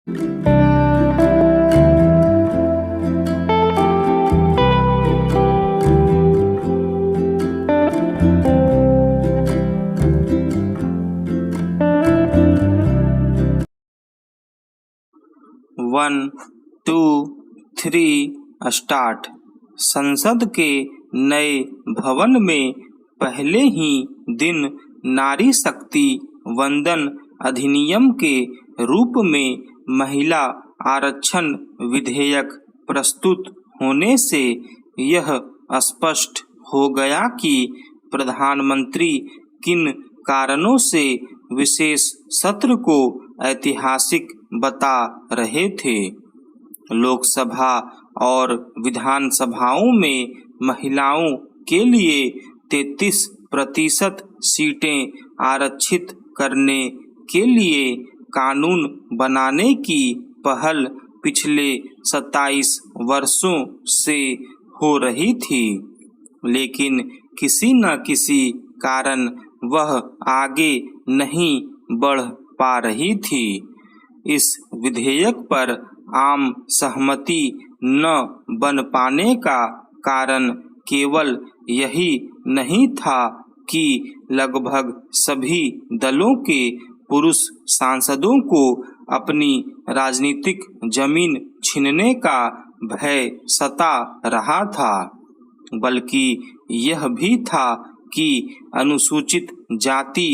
One two three start. संसद के नए भवन में पहले ही दिन नारी शक्ति वंदन अधिनियम के रूप में महिला आरक्षण विधेयक प्रस्तुत होने से यह स्पष्ट हो गया कि प्रधानमंत्री किन कारणों से विशेष सत्र को ऐतिहासिक बता रहे थे। लोकसभा और विधानसभाओं में महिलाओं के लिए 33% सीटें आरक्षित करने के लिए कानून बनाने की पहल पिछले 27 वर्षों से हो रही थी, लेकिन किसी न किसी कारण वह आगे नहीं बढ़ पा रही थी। इस विधेयक पर आम सहमति न बन पाने का कारण केवल यही नहीं था कि लगभग सभी दलों के पुरुष सांसदों को अपनी राजनीतिक जमीन छीनने का भय सता रहा था, बल्कि यह भी था कि अनुसूचित जाति,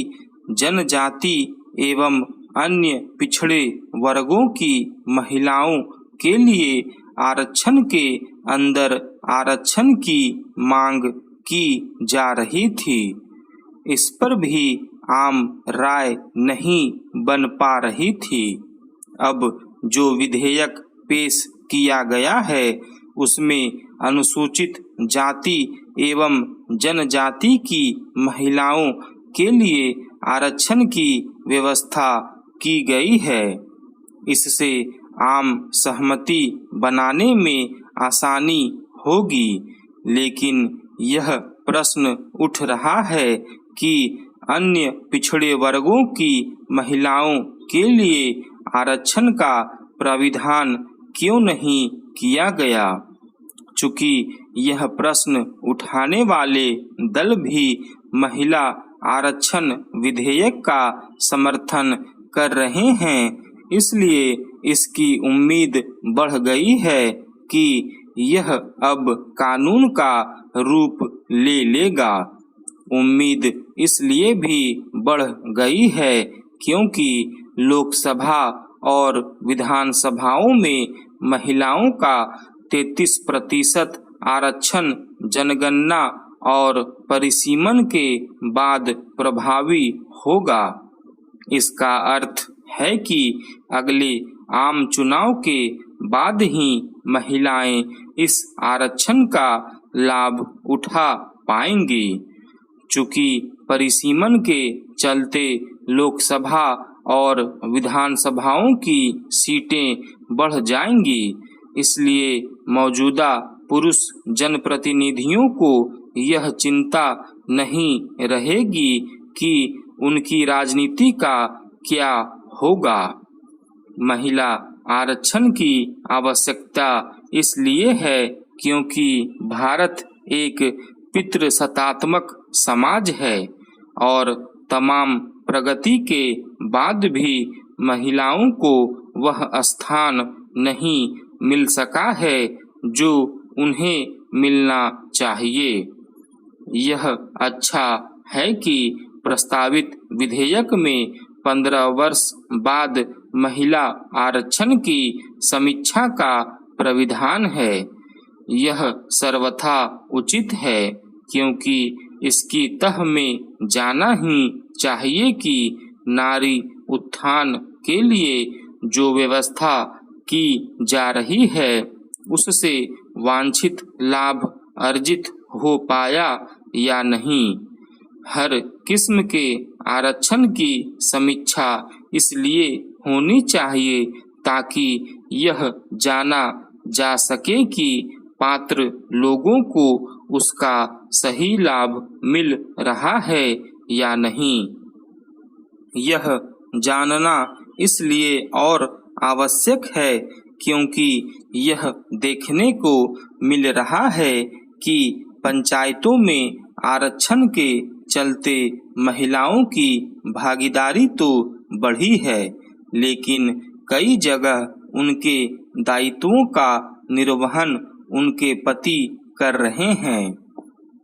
जनजाति एवं अन्य पिछड़े वर्गों की महिलाओं के लिए आरक्षण के अंदर आरक्षण की मांग की जा रही थी। इस पर भी आम राय नहीं बन पा रही थी। अब जो विधेयक पेश किया गया है उसमें अनुसूचित जाति एवं जनजाति की महिलाओं के लिए आरक्षण की व्यवस्था की गई है। इससे आम सहमति बनाने में आसानी होगी, लेकिन यह प्रश्न उठ रहा है कि अन्य पिछड़े वर्गों की महिलाओं के लिए आरक्षण का प्राविधान क्यों नहीं किया गया। चूंकि यह प्रश्न उठाने वाले दल भी महिला आरक्षण विधेयक का समर्थन कर रहे हैं, इसलिए इसकी उम्मीद बढ़ गई है कि यह अब कानून का रूप ले लेगा। उम्मीद इसलिए भी बढ़ गई है क्योंकि लोकसभा और विधानसभाओं में महिलाओं का 33% आरक्षण जनगणना और परिसीमन के बाद प्रभावी होगा। इसका अर्थ है कि अगले आम चुनाव के बाद ही महिलाएं इस आरक्षण का लाभ उठा पाएंगी। चूंकि परिसीमन के चलते लोकसभा और विधानसभाओं की सीटें बढ़ जाएंगी, इसलिए मौजूदा पुरुष जनप्रतिनिधियों को यह चिंता नहीं रहेगी कि उनकी राजनीति का क्या होगा। महिला आरक्षण की आवश्यकता इसलिए है क्योंकि भारत एक पितृसत्तात्मक समाज है और तमाम प्रगति के बाद भी महिलाओं को वह स्थान नहीं मिल सका है जो उन्हें मिलना चाहिए। यह अच्छा है कि प्रस्तावित विधेयक में 15 वर्ष बाद महिला आरक्षण की समीक्षा का प्राविधान है। यह सर्वथा उचित है क्योंकि इसकी तह में जाना ही चाहिए कि नारी उत्थान के लिए जो व्यवस्था की जा रही है उससे वांछित लाभ अर्जित हो पाया या नहीं। हर किस्म के आरक्षण की समीक्षा इसलिए होनी चाहिए ताकि यह जाना जा सके कि पात्र लोगों को उसका सही लाभ मिल रहा है या नहीं। यह जानना इसलिए और आवश्यक है, क्योंकि यह देखने को मिल रहा है कि पंचायतों में आरक्षण के चलते महिलाओं की भागीदारी तो बढ़ी है, लेकिन कई जगह उनके दायित्वों का निर्वहन उनके पति कर रहे हैं।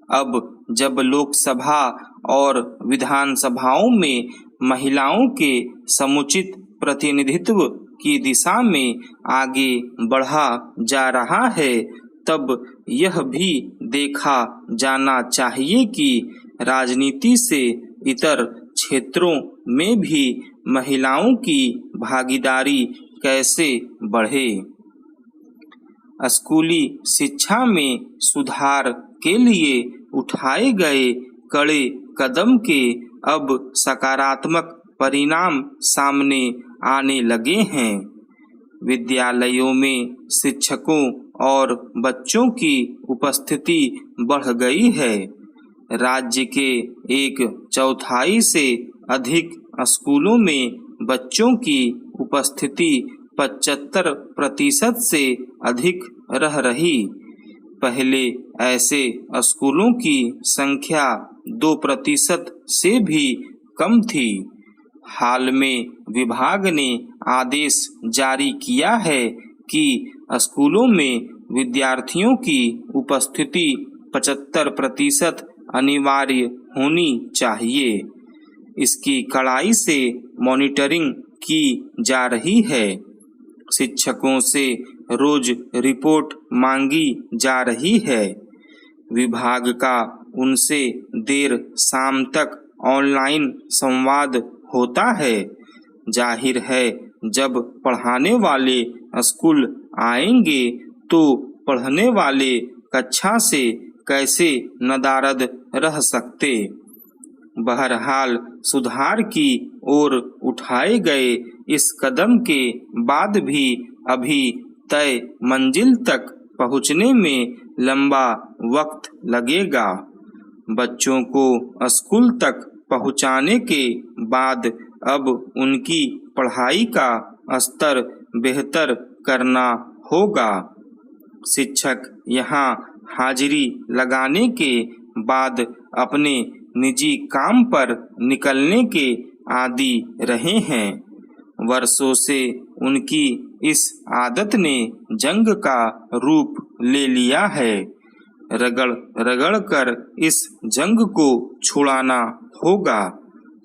अब जब लोकसभा और विधानसभाओं में महिलाओं के समुचित प्रतिनिधित्व की दिशा में आगे बढ़ा जा रहा है, तब यह भी देखा जाना चाहिए कि राजनीति से इतर क्षेत्रों में भी महिलाओं की भागीदारी कैसे बढ़े। स्कूली शिक्षा में सुधार के लिए उठाए गए कड़े कदम के अब सकारात्मक परिणाम सामने आने लगे हैं। विद्यालयों में शिक्षकों और बच्चों की उपस्थिति बढ़ गई है। राज्य के 1/4 से अधिक स्कूलों में बच्चों की उपस्थिति 75% से अधिक रह रही। पहले ऐसे स्कूलों की संख्या 2% से भी कम थी। हाल में विभाग ने आदेश जारी किया है कि स्कूलों में विद्यार्थियों की उपस्थिति 75% अनिवार्य होनी चाहिए। इसकी कड़ाई से मॉनिटरिंग की जा रही है। शिक्षकों से रोज रिपोर्ट मांगी जा रही है। विभाग का उनसे देर शाम तक ऑनलाइन संवाद होता है। जाहिर है, जब पढ़ाने वाले स्कूल आएंगे तो पढ़ने वाले कक्षा से कैसे नदारद रह सकते। बहरहाल सुधार की ओर उठाए गए इस कदम के बाद भी अभी तय मंजिल तक पहुंचने में लंबा वक्त लगेगा। बच्चों को स्कूल तक पहुंचाने के बाद अब उनकी पढ़ाई का स्तर बेहतर करना होगा। शिक्षक यहाँ हाजिरी लगाने के बाद अपने निजी काम पर निकलने के आदी रहे हैं। वर्षों से उनकी इस आदत ने जंग का रूप ले लिया है। रगड़ रगड़ कर इस जंग को छुड़ाना होगा,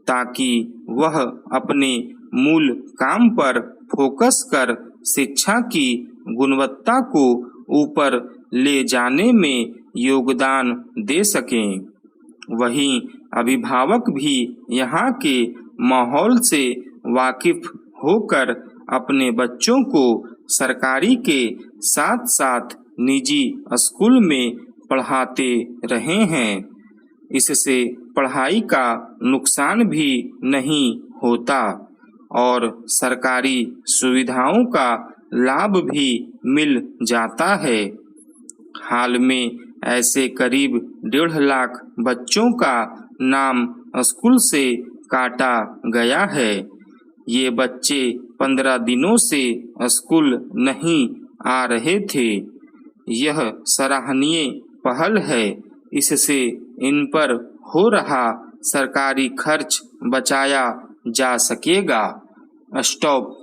ताकि वह अपने मूल काम पर फोकस कर शिक्षा की गुणवत्ता को ऊपर ले जाने में योगदान दे सकें। वहीं अभिभावक भी यहाँ के माहौल से वाकिफ होकर अपने बच्चों को सरकारी के साथ साथ निजी स्कूल में पढ़ाते रहे हैं। इससे पढ़ाई का नुकसान भी नहीं होता और सरकारी सुविधाओं का लाभ भी मिल जाता है। हाल में ऐसे करीब 1.5 लाख बच्चों का नाम स्कूल से काटा गया है। ये बच्चे 15 दिनों से स्कूल नहीं आ रहे थे। यह सराहनीय पहल है। इससे इन पर हो रहा सरकारी खर्च बचाया जा सकेगा। स्टॉप।